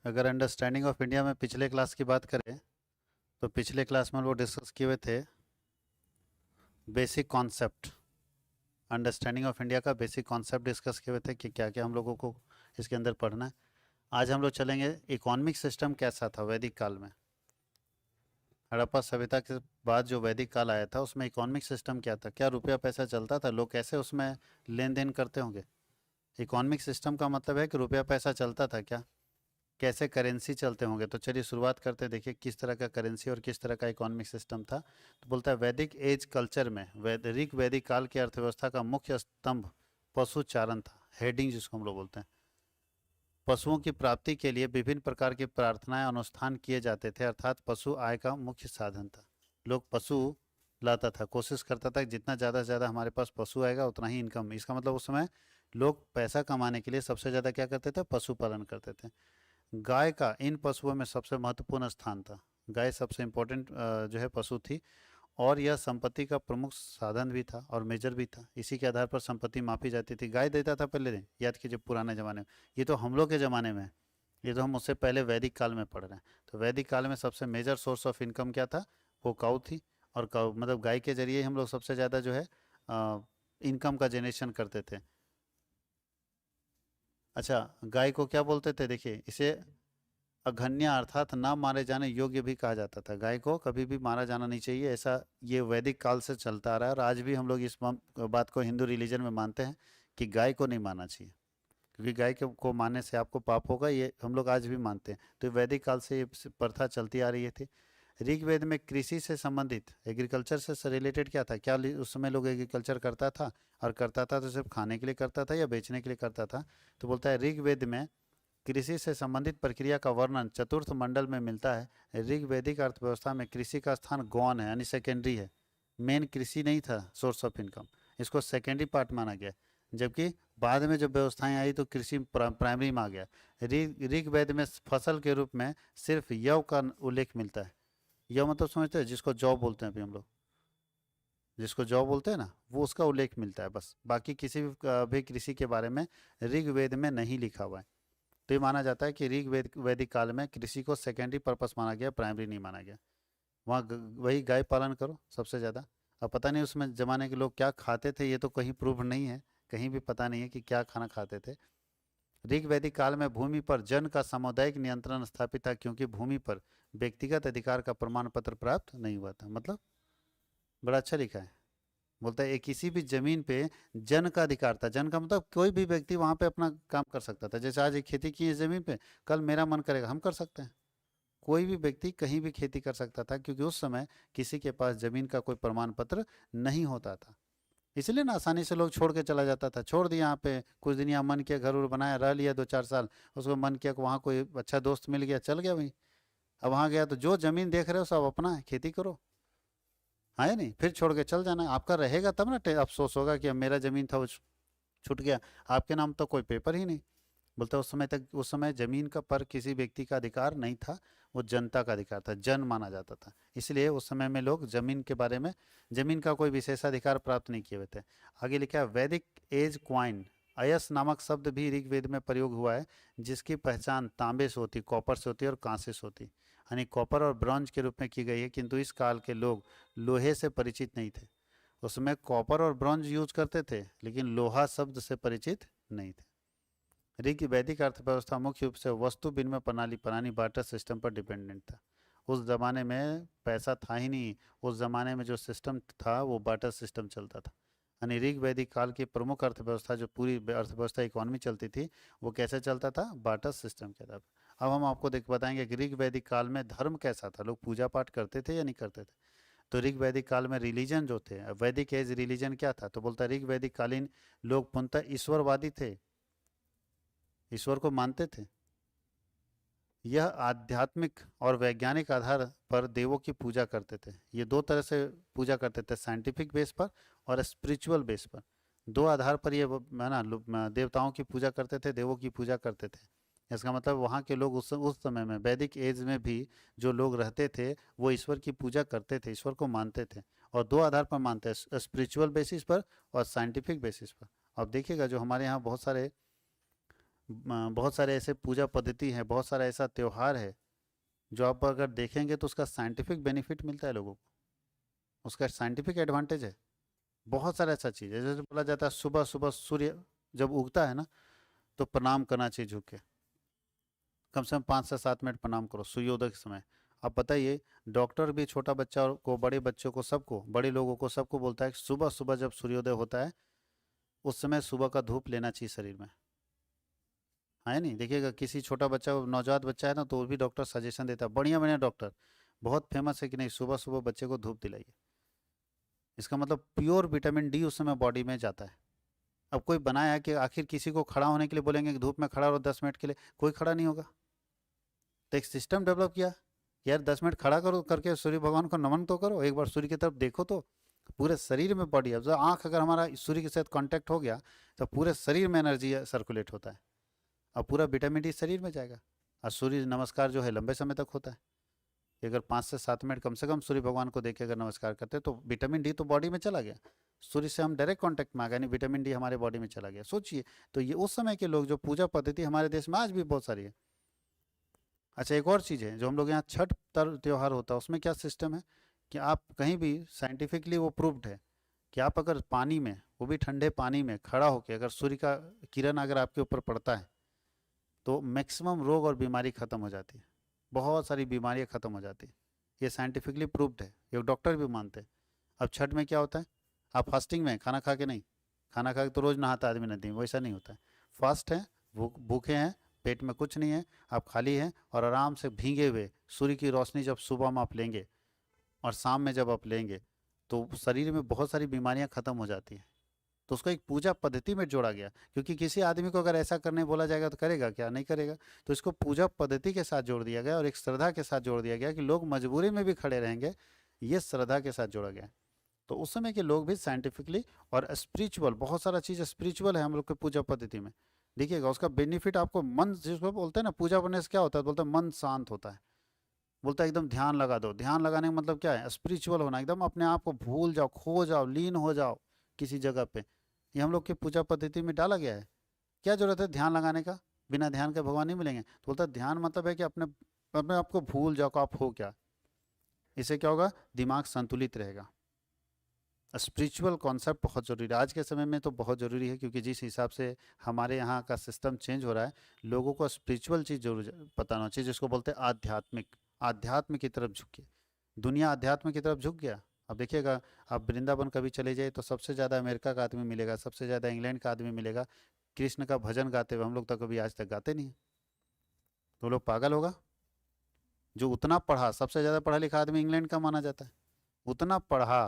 अगर understanding of India में पिछले क्लास की बात करें तो पिछले क्लास में हम लोग डिस्कस किए हुए थे basic concept. Understanding of India का बेसिक कॉन्सेप्ट डिस्कस किए हुए थे कि क्या क्या हम लोगों को इसके अंदर पढ़ना है। आज हम लोग चलेंगे इकोनॉमिक सिस्टम कैसा था वैदिक काल में। हड़प्पा सभ्यता के बाद जो वैदिक काल आया था उसमें इकोनॉमिक सिस्टम क्या था, क्या रुपया पैसा चलता था, लोग कैसे उसमें लेन देन करते होंगे। इकोनॉमिक सिस्टम का मतलब है कि रुपया पैसा चलता था क्या, कैसे करेंसी चलते होंगे। तो चलिए शुरुआत करते हैं, देखिए किस तरह का करेंसी और किस तरह का इकोनॉमिक सिस्टम था। तो बोलता है वैदिक एज कल्चर में वैदिक काल की अर्थव्यवस्था का मुख्य स्तंभ पशुचारण था, हेडिंग जिसको हम लोग बोलते हैं। पशुओं की प्राप्ति के लिए विभिन्न प्रकार की प्रार्थनाएं अनुष्ठान किए जाते थे, अर्थात पशु आय का मुख्य साधन था। लोग पशु लाता था, कोशिश करता था कि जितना ज़्यादा से ज़्यादा हमारे पास पशु आएगा उतना ही इनकम। इसका मतलब उस समय लोग पैसा कमाने के लिए सबसे ज़्यादा क्या करते थे, पशुपालन करते थे। गाय का इन पशुओं में सबसे महत्वपूर्ण स्थान था। गाय सबसे इम्पोर्टेंट जो है पशु थी, और यह संपत्ति का प्रमुख साधन भी था और मेजर भी था। इसी के आधार पर संपत्ति मापी जाती थी। गाय देता था पहले दिन, याद कीजिए पुराने ज़माने में। ये तो हम लोग के ज़माने में है, ये तो हम उससे पहले वैदिक काल में पढ़ रहे हैं। तो वैदिक काल में सबसे मेजर सोर्स ऑफ इनकम क्या था, वो काऊ थी। और काऊ मतलब गाय के जरिए हम लोग सबसे ज़्यादा जो है इनकम का जनरेशन करते थे। अच्छा, गाय को क्या बोलते थे, देखिए इसे अघन्य अर्थात ना मारे जाने योग्य भी कहा जाता था। गाय को कभी भी मारा जाना नहीं चाहिए, ऐसा ये वैदिक काल से चलता आ रहा है। और आज भी हम लोग इस बात को हिंदू रिलीजन में मानते हैं कि गाय को नहीं मारना चाहिए, क्योंकि गाय को मारने से आपको पाप होगा, ये हम लोग आज भी मानते हैं। तो वैदिक काल से ये प्रथा चलती आ रही थी। ऋग्वेद में कृषि से संबंधित, एग्रीकल्चर से रिलेटेड क्या था, क्या उस समय लोग एग्रीकल्चर करता था, और करता था तो सिर्फ खाने के लिए करता था या बेचने के लिए करता था। तो बोलता है ऋग्वेद में कृषि से संबंधित प्रक्रिया का वर्णन चतुर्थ मंडल में मिलता है। ऋग्वैदिक अर्थव्यवस्था में कृषि का स्थान गौण है, यानी सेकेंडरी है। मेन कृषि नहीं था सोर्स ऑफ इनकम, इसको सेकेंडरी पार्ट माना गया। जबकि बाद में जब व्यवस्थाएं आई तो कृषि प्राइमरी में आ गया। ऋग्वेद में फसल के रूप में सिर्फ यव का उल्लेख मिलता है। यव मतलब समझते हैं, जिसको जौ बोलते हैं अभी हम लोग, जिसको जौ बोलते हैं ना, वो उसका उल्लेख मिलता है बस। बाकी किसी भी कृषि के बारे में ऋग्वेद में नहीं लिखा हुआ है। तो ये माना जाता है कि वैदिक काल में कृषि को सेकेंडरी पर्पस माना गया, प्राइमरी नहीं माना गया। वहाँ वही गाय पालन करो सबसे ज़्यादा। अब पता नहीं उसमें ज़माने के लोग क्या खाते थे, ये तो कहीं प्रूफ नहीं है, कहीं भी पता नहीं है कि क्या खाना खाते थे। ऋग वैदिक काल में भूमि पर जन का सामुदायिक नियंत्रण स्थापित था, क्योंकि भूमि पर व्यक्तिगत अधिकार का प्रमाण पत्र प्राप्त नहीं हुआ था। मतलब बड़ा अच्छा लिखा है। बोलता है किसी भी जमीन पे जन का अधिकार था। जन का मतलब कोई भी व्यक्ति वहां पे अपना काम कर सकता था। जैसे आज एक खेती की है जमीन पे, कल मेरा मन करेगा हम कर सकते हैं। कोई भी व्यक्ति कहीं भी खेती कर सकता था, क्योंकि उस समय किसी के पास जमीन का कोई प्रमाण पत्र नहीं होता था। इसलिए ना आसानी से लोग छोड़ के चला जाता था। छोड़ दिया यहाँ पे कुछ दिन, यहाँ मन किया घर उर बनाया, रह लिया 2-4 साल, उसको मन किया कि वहाँ कोई अच्छा दोस्त मिल गया, चल गया भाई। अब वहाँ गया तो जो जमीन देख रहे हो सब अपना है, खेती करो। हाँ या नहीं, फिर छोड़ के चल जाना। आपका रहेगा तब ना अफसोस होगा कि अब मेरा जमीन था वो छूट गया, आपके नाम तो कोई पेपर ही नहीं। बोलता उस समय तक, उस समय जमीन का पर किसी व्यक्ति का अधिकार नहीं था, वो जनता का अधिकार था, जन माना जाता था। इसलिए उस समय में लोग जमीन के बारे में, जमीन का कोई विशेषाधिकार प्राप्त नहीं किए हुए थे। आगे लिखा है वैदिक एज क्वाइन, अयस नामक शब्द भी ऋग्वेद में प्रयोग हुआ है, जिसकी पहचान तांबे से होती, कॉपर से होती और कांसे से होती, यानी कॉपर और ब्रॉन्ज के रूप में की गई है। किंतु इस काल के लोग लोहे से परिचित नहीं थे। उसमें कॉपर और ब्रॉन्ज यूज करते थे, लेकिन लोहा शब्द से परिचित नहीं थे। ऋग वैदिक अर्थव्यवस्था मुख्य रूप से वस्तु विनिमय प्रणाली पुरानी बार्टर सिस्टम पर डिपेंडेंट था। उस जमाने में पैसा था ही नहीं, उस जमाने में जो सिस्टम था वो बार्टर सिस्टम चलता था। यानी ऋग वैदिक काल की प्रमुख अर्थव्यवस्था, जो पूरी अर्थव्यवस्था इकोनॉमी चलती थी, वो कैसे चलता था, बार्टर सिस्टम के आधार पर। अब हम आपको देख बताएंगे कि ऋग वैदिक काल में धर्म कैसा था, लोग पूजा पाठ करते थे या नहीं करते थे। तो ऋग वैदिक काल में रिलीजन जो थे, वैदिक एज रिलीजन क्या था, तो बोलता ऋग वैदिक कालीन लोग पूर्णतः ईश्वरवादी थे, ईश्वर को मानते थे। यह आध्यात्मिक और वैज्ञानिक आधार पर देवों की पूजा करते थे। ये दो तरह से पूजा करते थे, साइंटिफिक बेस पर और स्पिरिचुअल बेस पर। दो आधार पर ये है ना, देवताओं की पूजा करते थे, देवों की पूजा करते थे। इसका मतलब वहाँ के लोग उस समय में, वैदिक एज में भी जो लोग रहते थे वो ईश्वर की पूजा करते थे, ईश्वर को मानते थे। और दो आधार पर मानते हैं, स्पिरिचुअल बेसिस पर और साइंटिफिक बेसिस पर। अब देखिएगा जो हमारे यहाँ बहुत सारे बहुत सारे ऐसे पूजा पद्धति हैं, बहुत सारा ऐसा त्योहार है जो आप अगर देखेंगे तो उसका साइंटिफिक बेनिफिट मिलता है लोगों को, उसका साइंटिफिक एडवांटेज है। बहुत सारा ऐसा चीज़ है, जैसे बोला जाता है सुबह सुबह सूर्य जब उगता है ना तो प्रणाम करना चाहिए झुक के, कम से कम 5 से 7 मिनट प्रणाम करो सूर्योदय के समय। आप बताइए, डॉक्टर भी छोटा बच्चा को, बड़े बच्चों को, सबको, बड़े लोगों को, सबको बोलता है कि सुबह सुबह जब सूर्योदय होता है उस समय सुबह का धूप लेना चाहिए शरीर में। है नहीं, देखिएगा किसी छोटा बच्चा, नवजात बच्चा है ना, तो वो भी डॉक्टर सजेशन देता है, बढ़िया बढ़िया डॉक्टर बहुत फेमस है कि नहीं, सुबह सुबह बच्चे को धूप दिलाइए। इसका मतलब प्योर विटामिन डी उस समय बॉडी में जाता है। अब कोई बनाया है कि आखिर किसी को खड़ा होने के लिए बोलेंगे कि धूप में खड़ा रहो 10 मिनट के लिए, कोई खड़ा नहीं होगा। तो एक सिस्टम डेवलप किया, यार 10 मिनट खड़ा करो, करके सूर्य भगवान को नमन तो करो, एक बार सूर्य की तरफ देखो तो पूरे शरीर में बॉडी, अब आँख अगर हमारा सूर्य के साथ कांटेक्ट हो गया तो पूरे शरीर में एनर्जी सर्कुलेट होता है, और पूरा विटामिन डी शरीर में जाएगा। और सूर्य नमस्कार जो है लंबे समय तक होता है, कि अगर 5 से 7 मिनट कम से कम सूर्य भगवान को देख के अगर नमस्कार करते हैं तो विटामिन डी तो बॉडी में चला गया, सूर्य से हम डायरेक्ट कांटेक्ट में आ गए, यानी विटामिन डी हमारे बॉडी में चला गया। सोचिए, तो ये उस समय के लोग, जो पूजा पद्धति हमारे देश में आज भी बहुत सारी है। अच्छा, एक और चीज़ है जो हम लोग यहाँ छठ त्योहार होता है, उसमें क्या सिस्टम है कि आप कहीं भी साइंटिफिकली वो प्रूव्ड है कि आप अगर पानी में, वो भी ठंडे पानी में खड़ा होकर अगर सूर्य का किरण अगर आपके ऊपर पड़ता है तो मैक्सिमम रोग और बीमारी खत्म हो जाती है, बहुत सारी बीमारियां खत्म हो जाती है। ये साइंटिफिकली प्रूव्ड है, ये डॉक्टर भी मानते हैं। अब छठ में क्या होता है, आप फास्टिंग में, खाना खा के नहीं, खाना खा के तो रोज़ नहाता आदमी नदी में, वैसा नहीं होता है। फास्ट है, भूखे हैं, पेट में कुछ नहीं है, आप खाली हैं और आराम से भीगे हुए सूर्य की रोशनी जब सुबह में आप लेंगे और शाम में जब आप लेंगे तो शरीर में बहुत सारी बीमारियां खत्म हो जाती हैं। तो उसको एक पूजा पद्धति में जोड़ा गया, क्योंकि किसी आदमी को अगर ऐसा करने बोला जाएगा तो करेगा क्या, नहीं करेगा। तो इसको पूजा पद्धति के साथ जोड़ दिया गया और एक श्रद्धा के साथ जोड़ दिया गया कि लोग मजबूरी में भी खड़े रहेंगे, ये श्रद्धा के साथ जोड़ा गया। तो उस समय के लोग भी साइंटिफिकली और स्पिरिचुअल, बहुत सारा चीज़ स्पिरिचुअल है हम लोग के पूजा पद्धति में। देखिएगा उसका बेनिफिट आपको, मन जिसको बोलते हैं ना, पूजा करने से क्या होता है, बोलते हैं मन शांत होता है, बोलता है एकदम ध्यान लगा दो। ध्यान लगाने का मतलब क्या है, स्पिरिचुअल होना, एकदम अपने आप को भूल जाओ, खो जाओ, लीन हो जाओ किसी जगह पे। ये हम लोग की पूजा पद्धति में डाला गया है। क्या जरूरत है ध्यान लगाने का, बिना ध्यान के भगवान नहीं मिलेंगे। तो बोलता है ध्यान मतलब है कि अपने अपने आप को भूल जाओ कि आप हो क्या। इससे क्या होगा, दिमाग संतुलित रहेगा। स्पिरिचुअल कॉन्सेप्ट बहुत ज़रूरी है आज के समय में, तो बहुत ज़रूरी है, क्योंकि जिस हिसाब से हमारे यहाँ का सिस्टम चेंज हो रहा है, लोगों को स्पिरिचुअल चीज़ जरूर पता होना चाहिए, जिसको बोलते हैं आध्यात्मिक। आध्यात्म की तरफ झुकिए, दुनिया अध्यात्म की तरफ झुक गया। अब देखिएगा, आप वृंदावन कभी चले जाइए तो सबसे ज़्यादा अमेरिका का आदमी मिलेगा, सबसे ज़्यादा इंग्लैंड का आदमी मिलेगा कृष्ण का भजन गाते हुए। हम लोग तो कभी आज तक गाते नहीं हैं, तो लोग पागल होगा। जो उतना पढ़ा, सबसे ज़्यादा पढ़ा लिखा आदमी इंग्लैंड का माना जाता है, उतना पढ़ा,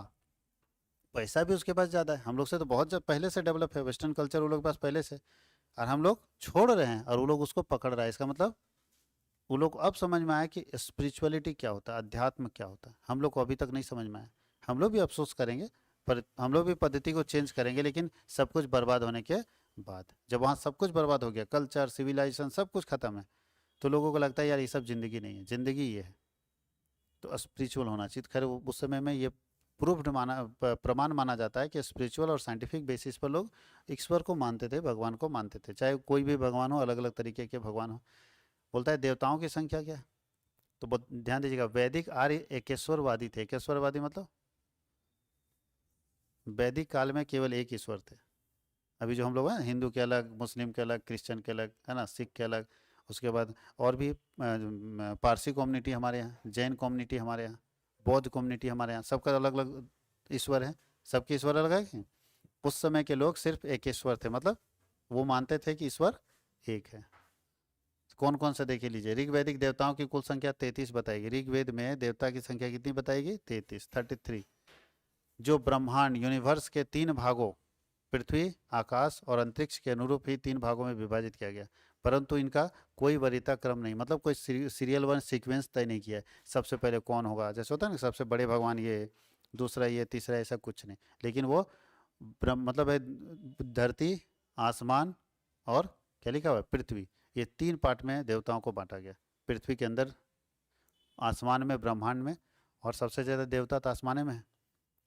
पैसा भी उसके पास ज़्यादा है, हम लोग से तो बहुत पहले से डेवलप है वेस्टर्न कल्चर वो लोग के पास पहले से, और हम लोग छोड़ रहे हैं और वो लोग उसको पकड़ रहा है। इसका मतलब वो लोग को अब समझ में आया कि स्पिरिचुअलिटी क्या होता है, अध्यात्म क्या होता है। हम लोग को अभी तक नहीं समझ में आया। हम लोग भी अफसोस करेंगे, पर हम लोग भी पद्धति को चेंज करेंगे, लेकिन सब कुछ बर्बाद होने के बाद, जब वहाँ सब कुछ बर्बाद हो गया, कल्चर, सिविलाइजेशन सब कुछ खत्म है, तो लोगों को लगता है यार ये सब जिंदगी नहीं है, जिंदगी ये है। तो स्पिरिचुअल होना चाहिए। खैर उस समय में ये प्रूव्ड प्रमाण माना जाता है कि स्पिरिचुअल और साइंटिफिक बेसिस पर लोग ईश्वर को मानते थे, भगवान को मानते थे, चाहे कोई भी भगवान हो, अलग अलग तरीके के भगवान हो। बोलता है देवताओं की संख्या क्या है, तो बहुत ध्यान दीजिएगा, वैदिक आर्य एकेश्वरवादी थे। एकेश्वरवादी मतलब वैदिक काल में केवल एक ईश्वर थे। अभी जो हम लोग हैं, हिंदू के अलग, मुस्लिम के अलग, क्रिश्चियन के अलग, है ना, सिख के अलग, उसके बाद और भी पारसी कम्युनिटी हमारे यहाँ, जैन कम्युनिटी हमारे यहाँ, बौद्ध कम्युनिटी हमारे यहाँ, सबका अलग अलग ईश्वर है, सबके ईश्वर अलग है कि? उस समय के लोग सिर्फ एक ईश्वर थे, मतलब वो मानते थे कि ईश्वर एक है। कौन कौन सा देखे लीजिए, ऋग्वैदिक देवताओं की कुल संख्या 33 बताएगी। ऋग्वेद में देवता की संख्या कितनी बताएगी, 33। जो ब्रह्मांड यूनिवर्स के 3 भागों, पृथ्वी, आकाश और अंतरिक्ष के अनुरूप ही 3 भागों में विभाजित किया गया, परंतु इनका कोई वरीयता क्रम नहीं, मतलब कोई सीरियल वन सीक्वेंस तय नहीं किया है, सबसे पहले कौन होगा, जैसे होता है ना सबसे बड़े भगवान ये, दूसरा ये, तीसरा, ऐसा कुछ नहीं। लेकिन वो ब्रह्म मतलब है धरती, आसमान और क्या लिखा हुआ है, पृथ्वी, ये 3 पार्ट में देवताओं को बांटा गया। पृथ्वी के अंदर, आसमान में, ब्रह्मांड में, और सबसे ज़्यादा देवता तो आसमान में है,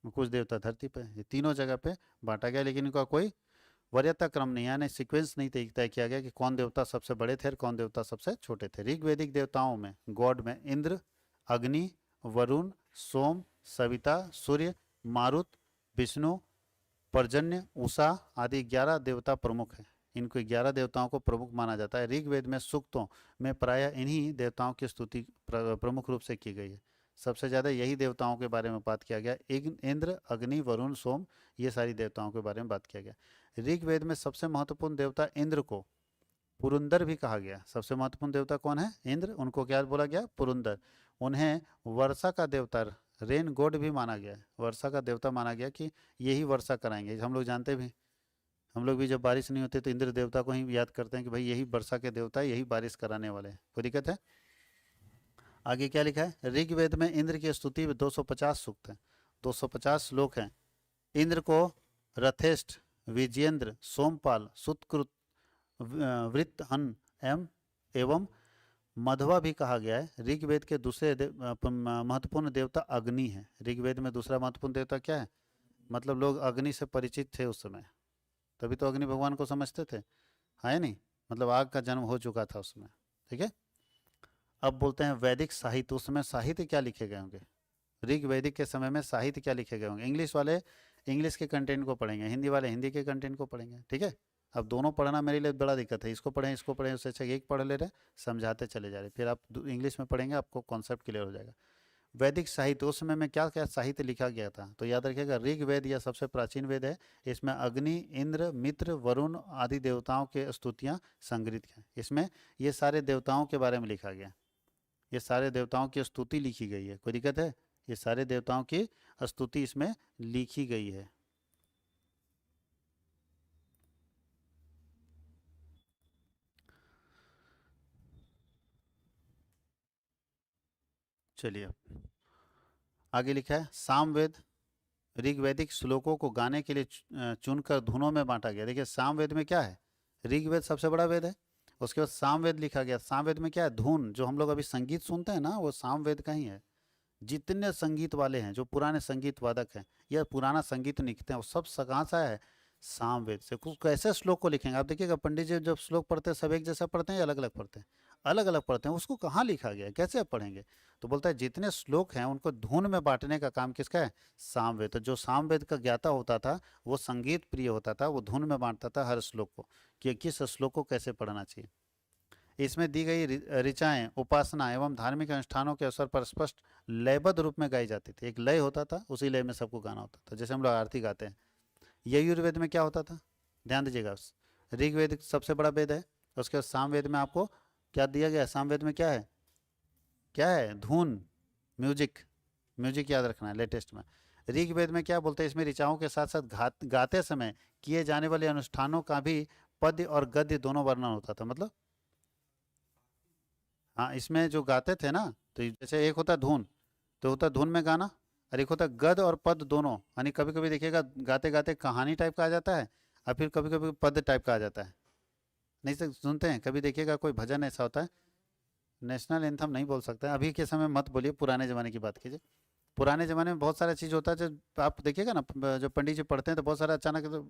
कुछ देवता धरती पे, ये तीनों जगह पे बांटा गया, लेकिन इनका कोई वरीयता क्रम नहीं, यानी सीक्वेंस नहीं तय किया गया कि कौन देवता सबसे बड़े थे और कौन देवता सबसे छोटे थे। ऋग्वेदिक देवताओं में, गॉड में, इंद्र, अग्नि, वरुण, सोम, सविता, सूर्य, मारुत, विष्णु, पर्जन्य, उषा आदि 11 देवता प्रमुख हैं। इनको 11 देवताओं को प्रमुख माना जाता है। ऋग्वेद में सूक्तों में प्रायः इन्हीं देवताओं की स्तुति प्रमुख रूप से की गई है। सबसे ज़्यादा यही देवताओं के बारे में बात किया गया। इंद्र, अग्नि, वरुण, सोम, ये सारी देवताओं के बारे में बात किया गया। ऋग्वेद में सबसे महत्वपूर्ण देवता इंद्र को पुरुंदर भी कहा गया। सबसे महत्वपूर्ण देवता कौन है? इंद्र। उनको क्या बोला गया? पुरुंदर। उन्हें वर्षा का देवता, रेन गॉड भी माना गया है। वर्षा का देवता माना गया कि यही वर्षा कराएंगे। हम लोग जानते भी, हम लोग भी जब बारिश नहीं होती तो इंद्र देवता को ही याद करते हैं कि भाई यही वर्षा के देवता है, यही बारिश कराने वाले हैं। कोई दिक्कत है? आगे क्या लिखा है? ऋग्वेद में इंद्र की स्तुति में 250 सूक्त हैं, 250 श्लोक हैं। इंद्र को रथेष्ठ, विजयेंद्र, सोमपाल, सुतकृत, वृत्रहन एवं मधवा भी कहा गया है। ऋग्वेद के दूसरे महत्वपूर्ण देवता अग्नि है। ऋग्वेद में दूसरा महत्वपूर्ण देवता क्या है? मतलब लोग अग्नि से परिचित थे उस समय, तभी तो अग्नि भगवान को समझते थे, है नहीं? मतलब आग का जन्म हो चुका था उसमें। ठीक है, अब बोलते हैं वैदिक साहित्य। उस समय साहित्य क्या लिखे गए होंगे? ऋग्वैदिक के समय में साहित्य क्या लिखे गए होंगे? इंग्लिश वाले इंग्लिश के कंटेंट को पढ़ेंगे, हिंदी वाले हिंदी के कंटेंट को पढ़ेंगे। ठीक है, अब दोनों पढ़ना मेरे लिए बड़ा दिक्कत है। इसको पढ़ें इसको पढ़ें, उससे अच्छा एक पढ़ ले रहे, समझाते चले जा रहे, फिर आप इंग्लिश में पढ़ेंगे, आपको कॉन्सेप्ट क्लियर हो जाएगा। वैदिक साहित्य, उस समय में क्या क्या साहित्य लिखा गया था? तो याद रखिएगा, ऋग्वेद यह सबसे प्राचीन वेद है। इसमें अग्नि, इंद्र, मित्र, वरुण आदि देवताओं के स्तुतियाँ संग्रहित हैं। इसमें ये सारे देवताओं के बारे में लिखा गया, ये सारे देवताओं की स्तुति लिखी गई है। कोई दिक्कत है? ये सारे देवताओं की स्तुति इसमें लिखी गई है। चलिए आगे लिखा है सामवेद। ऋग्वैदिक श्लोकों को गाने के लिए चुनकर धुनों में बांटा गया। देखिए सामवेद में क्या है? ऋग्वेद सबसे बड़ा वेद है, उसके बाद सामवेद लिखा गया। सामवेद में क्या है? धुन। जो हम लोग अभी संगीत सुनते हैं ना, वो सामवेद का ही है। जितने संगीत वाले हैं, जो पुराने संगीत वादक हैं या पुराना संगीत लिखते हैं, वो सब कहाँ से आया है? सामवेद से। कुछ कैसे श्लोक को लिखेंगे आप देखिएगा, पंडित जी जब श्लोक पढ़ते हैं सब एक जैसा पढ़ते हैं या अलग अलग पढ़ते हैं? अलग अलग पढ़ते हैं। उसको कहाँ लिखा गया है, कैसे आप पढ़ेंगे? तो बोलता है जितने श्लोक हैं उनको धुन में बांटने का काम किसका है? सामवेद। तो जो सामवेद का ज्ञाता होता था वो संगीत प्रिय होता था, वो धुन में बांटता था हर श्लोक को कि किस श्लोक को कैसे पढ़ना चाहिए। इसमें दी गई ऋचाएं उपासना एवं धार्मिक अनुष्ठानों के अवसर पर स्पष्ट लयबद्ध रूप में गाई जाती थी। एक लय होता था, उसी लय में सबको गाना होता था। जैसे हम लोग आरती गाते हैं, यजुर्वेद में क्या होता था? ध्यान दीजिएगा, ऋग्वेद सबसे बड़ा वेद है, उसके बाद सामवेद में आपको क्या दिया गया है? सामवेद में क्या है? क्या है? धुन, म्यूजिक। म्यूजिक याद रखना है लेटेस्ट में। ऋग्वेद में क्या बोलते हैं? इसमें ऋचाओं के साथ साथ गाते समय किए जाने वाले अनुष्ठानों का भी पद्य और गद्य दोनों वर्णन होता था। मतलब हाँ, इसमें जो गाते थे ना, तो जैसे एक होता धुन, तो होता धुन में गाना, और एक होता गद और पद दोनों। यानी कभी कभी देखिएगा गाते गाते कहानी टाइप का आ जाता है, और फिर कभी कभी पद टाइप का आ जाता है। नहीं से सुनते हैं कभी, देखिएगा कोई भजन ऐसा होता है, नेशनल एंथम नहीं बोल सकते अभी के समय, मत बोलिए, पुराने ज़माने की बात कीजिए। पुराने ज़माने में बहुत सारा चीज़ होता है, जो आप देखिएगा ना, जो पंडित जी पढ़ते हैं तो बहुत सारा अचानक तो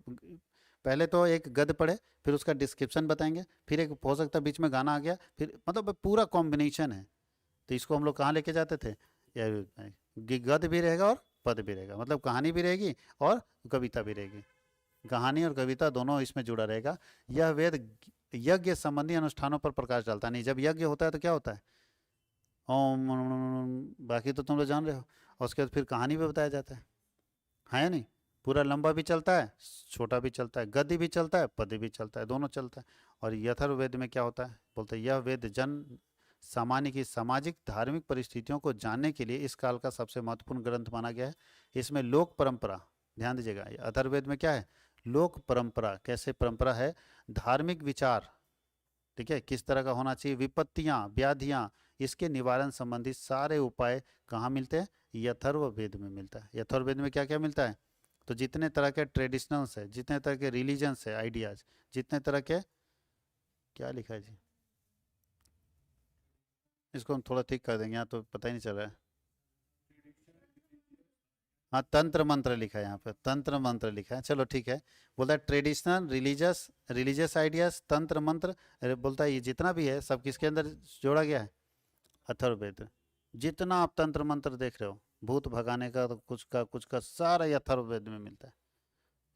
पहले तो एक गद पढ़े, फिर उसका डिस्क्रिप्शन बताएंगे, फिर एक हो सकता है बीच में गाना आ गया, फिर मतलब पूरा कॉम्बिनेशन है। तो इसको हम लोग कहाँ लेके जाते थे? गद भी रहेगा और पद भी रहेगा, मतलब कहानी भी रहेगी और कविता भी रहेगी। कहानी और कविता दोनों इसमें जुड़ा रहेगा। यह वेद यज्ञ संबंधी अनुष्ठानों पर प्रकाश डालता नहीं। जब यज्ञ होता है तो क्या होता है? ओम, बाकी तो तुम लोग जान रहे हो। और उसके बाद फिर कहानी भी बताया जाता है या नहीं? पूरा लंबा भी चलता है, छोटा भी चलता है, गद्य भी चलता है, पद्य भी चलता है, दोनों चलता है। और यथर्ववेद में क्या होता है? बोलते हैं यह वेद जन सामान्य की सामाजिक धार्मिक परिस्थितियों को जानने के लिए इस काल का सबसे महत्वपूर्ण ग्रंथ माना गया है। इसमें लोक परंपरा, ध्यान दीजिएगा, अथर्ववेद में क्या है? लोक परंपरा। कैसे परंपरा है? धार्मिक विचार, ठीक है, किस तरह का होना चाहिए, विपत्तियां, व्याधियां, इसके निवारण संबंधी सारे उपाय कहाँ मिलते हैं? यथर्ववेद में मिलता है। यथर्ववेद में क्या क्या मिलता है? तो जितने तरह के ट्रेडिशनल्स है, जितने तरह के रिलीजन्स है, आइडियाज, जितने तरह के, क्या लिखा है जी, इसको हम थोड़ा ठीक कर देंगे, यहाँ तो पता ही नहीं चल रहा है। हाँ तंत्र मंत्र लिखा है यहाँ पे, तंत्र मंत्र लिखा है, चलो ठीक है। बोलता है ट्रेडिशनल रिलीजियस रिलीजियस आइडियाज, तंत्र मंत्र। अरे बोलता है ये जितना भी है सब किसके अंदर जोड़ा गया है? अथर्ववेद। जितना आप तंत्र मंत्र देख रहे हो, भूत भगाने का तो कुछ का सारा ये अथर्ववेद में मिलता है,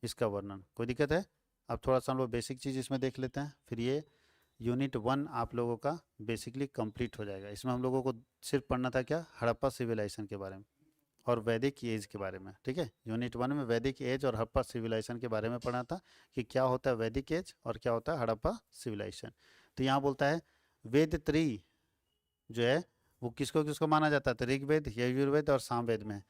इसका वर्णन। कोई दिक्कत है? अब थोड़ा सा हम लोग बेसिक चीज़ इसमें देख लेते हैं, फिर ये यूनिट 1 आप लोगों का बेसिकली कंप्लीट हो जाएगा। इसमें हम लोगों को सिर्फ पढ़ना था क्या? हड़प्पा सिविलाइजेशन के बारे में और वैदिक एज के बारे में, ठीक है। यूनिट 1 में वैदिक एज और हड़प्पा सिविलाइजेशन के बारे में पढ़ना था कि क्या होता है वैदिक एज और क्या होता है हड़प्पा सिविलाइजेशन। तो यहाँ बोलता है वेद त्री जो है वो किसको किसको माना जाता है? तो ऋग्वेद, यजुर्वेद और सामवेद में।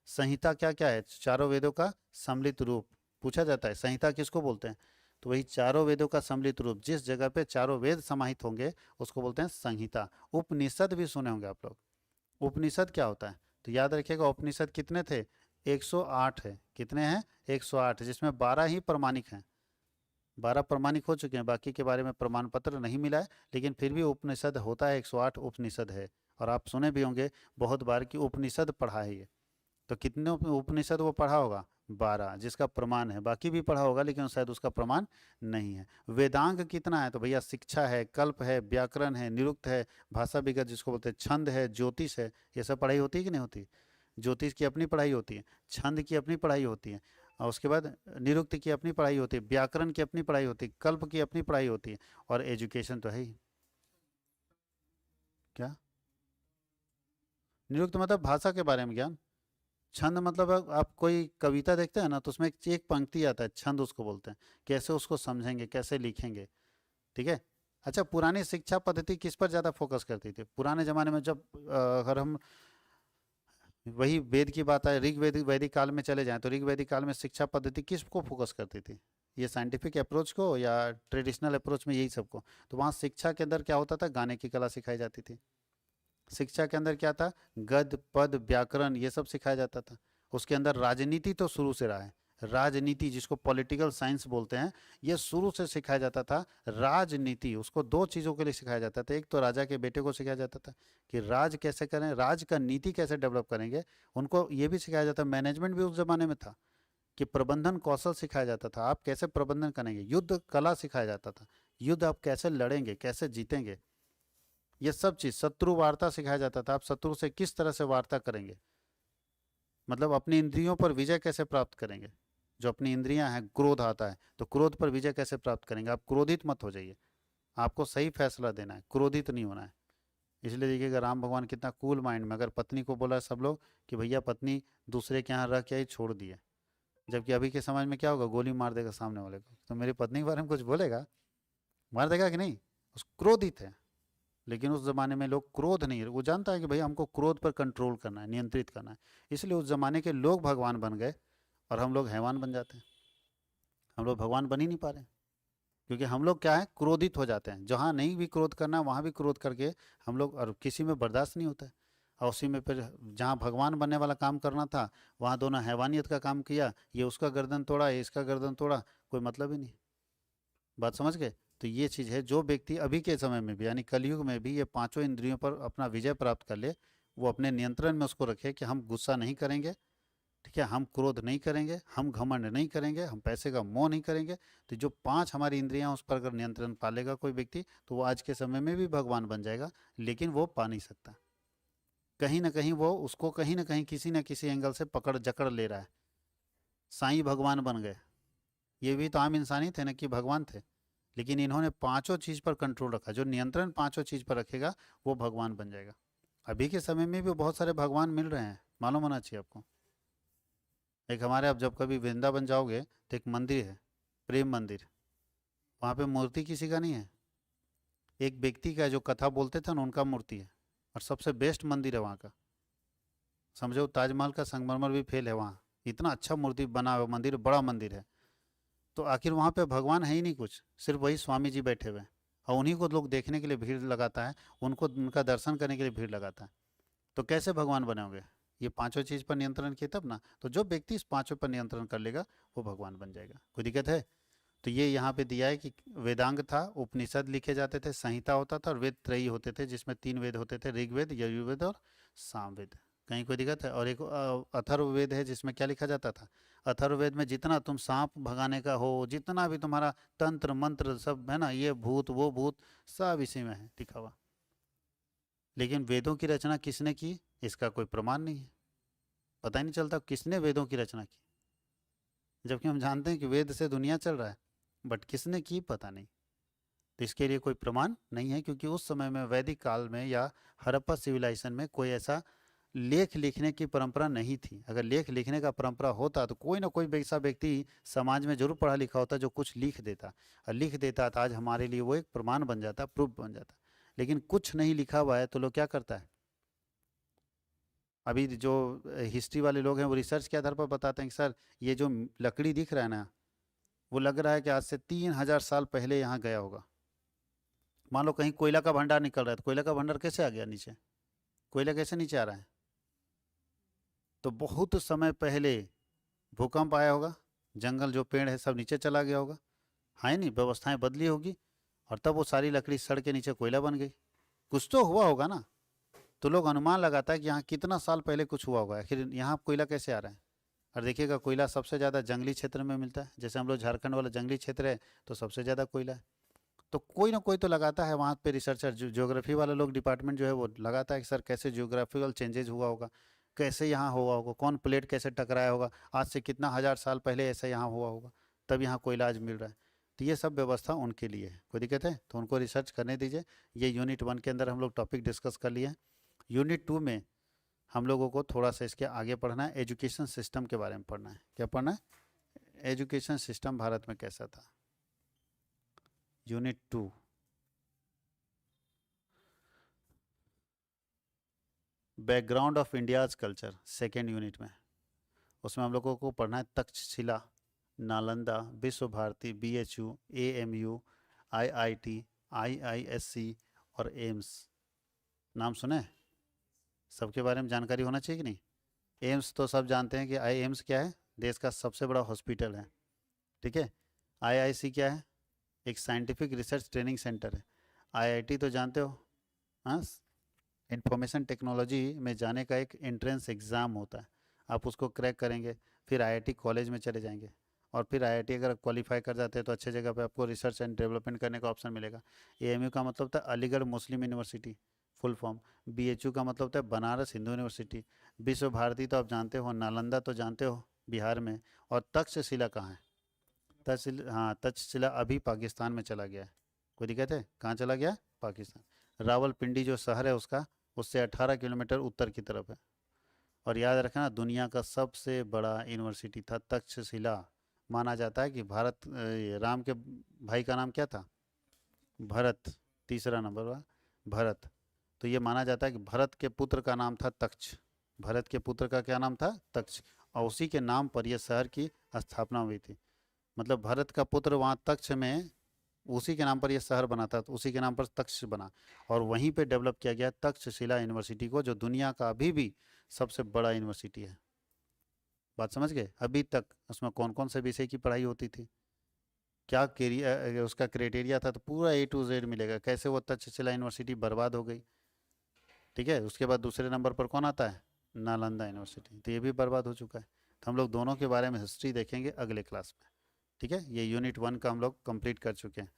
संहिता क्या क्या है? चारों वेदों का सम्मिलित रूप पूछा जाता है। संहिता किसको बोलते हैं? तो वही चारों वेदों का सम्मिलित रूप, जिस जगह पे चारों वेद समाहित होंगे उसको बोलते हैं संहिता। उपनिषद भी सुने होंगे आप लोग। उपनिषद क्या होता है? तो याद रखिएगा उपनिषद कितने थे? 108 है। कितने हैं? 108, जिसमें 12 ही प्रमाणिक हैं। 12 प्रमाणिक हो चुके हैं, बाकी के बारे में प्रमाण पत्र नहीं मिला है, लेकिन फिर भी उपनिषद होता है, 108 उपनिषद है। और आप सुने भी होंगे बहुत बार कि उपनिषद पढ़ा है ये। तो कितने उपनिषद वो पढ़ा होगा? 12, जिसका प्रमाण है। बाकी भी पढ़ा होगा लेकिन शायद उसका प्रमाण नहीं है। वेदांग कितना है? तो भैया शिक्षा है, कल्प है, व्याकरण है, निरुक्त है, भाषा विगत जिसको बोलते हैं, छंद है, ज्योतिष है। ये सब पढ़ाई होती है कि नहीं होती? ज्योतिष की अपनी पढ़ाई होती है, छंद की अपनी पढ़ाई होती है, और उसके बाद निरुक्त की अपनी पढ़ाई होती है, व्याकरण की अपनी पढ़ाई होती है, कल्प की अपनी पढ़ाई होती है, और एजुकेशन तो है ही। क्या? निरुक्त मतलब भाषा के बारे में ज्ञान। छंद मतलब आप कोई कविता देखते हैं ना, तो उसमें एक पंक्ति आता है, छंद उसको बोलते हैं। कैसे उसको समझेंगे, कैसे लिखेंगे, ठीक है। अच्छा, पुरानी शिक्षा पद्धति किस पर ज़्यादा फोकस करती थी? पुराने ज़माने में जब अगर हम वही वेद की बात आए, ऋग वैदिक काल में चले जाएं, तो ऋग वैदिक काल में शिक्षा पद्धति किस को फोकस करती थी? ये साइंटिफिक अप्रोच को या ट्रेडिशनल अप्रोच में, यही सबको। तो वहाँ शिक्षा के अंदर क्या होता था? गाने की कला सिखाई जाती थी। शिक्षा के अंदर क्या था? गद्य पद व्याकरण ये सब सिखाया जाता था। उसके अंदर राजनीति तो शुरू से रहा है। राजनीति जिसको पॉलिटिकल साइंस बोलते हैं, ये शुरू से सिखाया जाता था। राजनीति उसको दो चीज़ों के लिए सिखाया जाता था। एक तो राजा के बेटे को सिखाया जाता था कि राज कैसे करें, राज का नीति कैसे डेवलप करेंगे। उनको ये भी सिखाया जाता, मैनेजमेंट भी उस जमाने में था कि प्रबंधन कौशल सिखाया जाता था, आप कैसे प्रबंधन करेंगे। युद्ध कला सिखाया जाता था, युद्ध आप कैसे लड़ेंगे, कैसे जीतेंगे। ये सब चीज़, शत्रु वार्ता सिखाया जाता था, आप शत्रु से किस तरह से वार्ता करेंगे, मतलब अपनी इंद्रियों पर विजय कैसे प्राप्त करेंगे। जो अपनी इंद्रियां हैं, क्रोध आता है तो क्रोध पर विजय कैसे प्राप्त करेंगे। आप क्रोधित मत हो जाइए, आपको सही फैसला देना है, क्रोधित नहीं होना है। इसलिए देखिएगा राम भगवान कितना कूल माइंड में, अगर पत्नी को बोला सब लोग कि भैया पत्नी दूसरे के यहाँ रह के आई, छोड़ दिए, जबकि अभी के समाज में क्या होगा? गोली मार देगा सामने वाले को। तो मेरी पत्नी के बारे में कुछ बोलेगा, मार देगा कि नहीं? उस क्रोधित है। लेकिन उस ज़माने में लोग क्रोध नहीं, वो जानता है कि भाई हमको क्रोध पर कंट्रोल करना है, नियंत्रित करना है। इसलिए उस ज़माने के लोग भगवान बन गए और हम लोग हैवान बन जाते हैं। हम लोग भगवान बन ही नहीं पा रहे, क्योंकि हम लोग क्या है? क्रोधित हो जाते हैं। जहाँ नहीं भी क्रोध करना वहाँ भी क्रोध करके हम लोग, और किसी में बर्दाश्त नहीं होता है। और उसी में फिर जहाँ भगवान बनने वाला काम करना था, वहाँ दोनों हैवानियत का काम किया। ये उसका गर्दन तोड़ा, ये इसका गर्दन तोड़ा, कोई मतलब ही नहीं। बात समझ गए? तो ये चीज़ है, जो व्यक्ति अभी के समय में भी यानी कलयुग में भी ये पांचों इंद्रियों पर अपना विजय प्राप्त कर ले, वो अपने नियंत्रण में उसको रखे कि हम गुस्सा नहीं करेंगे, ठीक है, हम क्रोध नहीं करेंगे, हम घमंड नहीं करेंगे, हम पैसे का मोह नहीं करेंगे। तो जो 5 हमारी इंद्रियां, उस पर अगर नियंत्रण पालेगा कोई व्यक्ति, तो वो आज के समय में भी भगवान बन जाएगा। लेकिन वो पा नहीं सकता, कहीं ना कहीं वो उसको कहीं ना कहीं किसी न किसी एंगल से पकड़ जकड़ ले रहा है। साईं भगवान बन गए, ये भी तो आम इंसान ही थे ना कि भगवान थे, लेकिन इन्होंने पांचों चीज पर कंट्रोल रखा। जो नियंत्रण पांचों चीज पर रखेगा वो भगवान बन जाएगा। अभी के समय में भी बहुत सारे भगवान मिल रहे हैं, मालूम होना चाहिए आपको। एक हमारे, आप जब कभी वृंदावन जाओगे तो एक मंदिर है, प्रेम मंदिर। वहाँ पे मूर्ति किसी का नहीं है, एक व्यक्ति का जो कथा बोलते थे ना, उनका मूर्ति है। और सबसे बेस्ट मंदिर है वहाँ का। समझो ताजमहल का संगमरमर भी फेल है वहाँ, इतना अच्छा मूर्ति बना हुआ मंदिर, बड़ा मंदिर है। तो आखिर वहाँ पे भगवान है ही नहीं कुछ, सिर्फ वही स्वामी जी बैठे हुए हैं। और उन्हीं को लोग देखने के लिए भीड़ लगाता है, उनको उनका दर्शन करने के लिए भीड़ लगाता है। तो कैसे भगवान बनोगे? ये पांचों चीज पर नियंत्रण किए तब ना। तो जो व्यक्ति इस पांचों पर नियंत्रण कर लेगा वो भगवान बन जाएगा। कोई दिक्कत है? तो ये यहाँ पे दिया है कि वेदांग था, उपनिषद लिखे जाते थे, संहिता होता था, और वेद त्रयी होते थे, जिसमें 3 वेद होते थे, ऋग्वेद, यजुर्वेद और सामवेद। कहीं कोई दिक्कत है? और एक अथर्ववेद है जिसमें क्या लिखा जाता था? अथर्ववेद में जितना तुम सांप भगाने का हो, जितना भी तुम्हारा तंत्र मंत्र सब है ना, ये भूत वो भूत, सब इसी में है लिखा हुआ। लेकिन वेदों की रचना किसने की, इसका कोई प्रमाण नहीं है। पता ही नहीं चलता किसने वेदों की रचना की, जबकि हम जानते हैं कि वेद से दुनिया चल रहा है, बट किसने की पता नहीं। तो इसके लिए कोई प्रमाण नहीं है, क्योंकि उस समय में वैदिक काल में या हड़प्पा सिविलाइजेशन में कोई ऐसा लेख लिखने की परंपरा नहीं थी। अगर लेख लिखने का परंपरा होता तो कोई ना कोई ऐसा व्यक्ति समाज में जरूर पढ़ा लिखा होता जो कुछ लिख देता, और लिख देता तो आज हमारे लिए वो एक प्रमाण बन जाता, प्रूफ बन जाता। लेकिन कुछ नहीं लिखा हुआ है तो लोग क्या करता है? अभी जो हिस्ट्री वाले लोग हैं वो रिसर्च के आधार पर बताते हैं कि सर ये जो लकड़ी दिख रहा है ना, वो लग रहा है कि आज से 3000 साल पहले यहाँ गया होगा। मान लो कहीं कोयला का भंडार निकल रहा है, तो कोयला का भंडार कैसे आ गया नीचे? कोयला कैसे नीचे आ रहा है? तो बहुत समय पहले भूकंप आया होगा, जंगल जो पेड़ है सब नीचे चला गया होगा, है नहीं, व्यवस्थाएं बदली होगी, और तब वो सारी लकड़ी सड़ के नीचे कोयला बन गई। कुछ तो हुआ होगा ना। तो लोग अनुमान लगाता है कि यहाँ कितना साल पहले कुछ हुआ होगा, आखिर यहाँ कोयला कैसे आ रहा है। और देखिएगा कोयला सबसे ज़्यादा जंगली क्षेत्र में मिलता है, जैसे हम लोग झारखंड वाला जंगली क्षेत्र है तो सबसे ज़्यादा कोयला है। तो कोई ना कोई तो लगाता है वहाँ पे रिसर्चर, ज्योग्राफी वाला लोग डिपार्टमेंट जो है वो लगाता है कि सर कैसे ज्योग्राफिकल चेंजेज हुआ होगा, कैसे यहाँ हुआ होगा, कौन प्लेट कैसे टकराया होगा, आज से कितना 1000 साल पहले ऐसा यहाँ हुआ होगा, तब यहाँ कोयला आज मिल रहा है। तो ये सब व्यवस्था उनके लिए है। कोई दिक्कत है तो उनको रिसर्च करने दीजिए। ये यूनिट 1 के अंदर हम लोग टॉपिक डिस्कस कर लिए हैं। यूनिट 2 में हम लोगों को थोड़ा सा इसके आगे पढ़ना है, एजुकेशन सिस्टम के बारे में पढ़ना है। क्या पढ़ना है? एजुकेशन सिस्टम भारत में कैसा था। Unit 2 background of India's culture, second unit में। उसमें हम लोगों को पढ़ना है Takshashila, Nalanda, Vishwa Bharati, BHU, AMU, IIT, IISC और एम्स। नाम सुने? सबके बारे में जानकारी होना चाहिए कि नहीं? एम्स तो सब जानते हैं कि एम्स क्या है, देश का सबसे बड़ा हॉस्पिटल है। ठीक है। IIC क्या है? एक साइंटिफिक रिसर्च ट्रेनिंग सेंटर है। IIT तो जानते हो, हाँ, इंफॉर्मेशन टेक्नोलॉजी में जाने का एक एंट्रेंस एग्ज़ाम होता है, आप उसको क्रैक करेंगे, फिर IIT कॉलेज में चले जाएंगे, और फिर IIT अगर क्वालिफाई कर जाते हैं तो अच्छे जगह पे आपको रिसर्च एंड डेवलपमेंट करने का ऑप्शन मिलेगा। AMU का मतलब था अलीगढ़ मुस्लिम यूनिवर्सिटी, फुल फॉर्म। BHU का मतलब था बनारस हिंदू यूनिवर्सिटी। विश्व भारती तो आप जानते हो, नालंदा तो जानते हो बिहार में। और तक्षशिला कहाँ है? तक्षशिला, हाँ, तक्षशिला अभी पाकिस्तान में चला गया है। कोई दिक्कत है? कहाँ चला गया? पाकिस्तान। रावलपिंडी जो शहर है उसका, उससे 18 किलोमीटर उत्तर की तरफ है। और याद रखना, दुनिया का सबसे बड़ा यूनिवर्सिटी था तक्षशिला। माना जाता है कि ये राम के भाई का नाम क्या था? भरत। तीसरा नंबर हुआ भरत। तो ये माना जाता है कि भरत के पुत्र का नाम था तक्ष। भरत के पुत्र का क्या नाम था? तक्ष। और उसी के नाम पर यह शहर की स्थापना हुई थी। मतलब भरत का पुत्र वहाँ तक्ष में, उसी के नाम पर यह शहर बना था, तो उसी के नाम पर तक्ष बना, और वहीं पे डेवलप किया गया तक्षशिला यूनिवर्सिटी को, जो दुनिया का अभी भी सबसे बड़ा यूनिवर्सिटी है। बात समझ गए? अभी तक उसमें कौन कौन से विषय की पढ़ाई होती थी, क्या उसका क्राइटेरिया था, तो पूरा A to Z मिलेगा। कैसे वो तक्षशिला यूनिवर्सिटी बर्बाद हो गई। ठीक है। उसके बाद दूसरे नंबर पर कौन आता है? नालंदा यूनिवर्सिटी, तो ये भी बर्बाद हो चुका है। तो हम लोग दोनों के बारे में हिस्ट्री देखेंगे अगले क्लास में। ठीक है। ये यूनिट 1 का हम लोग कंप्लीट कर चुके हैं।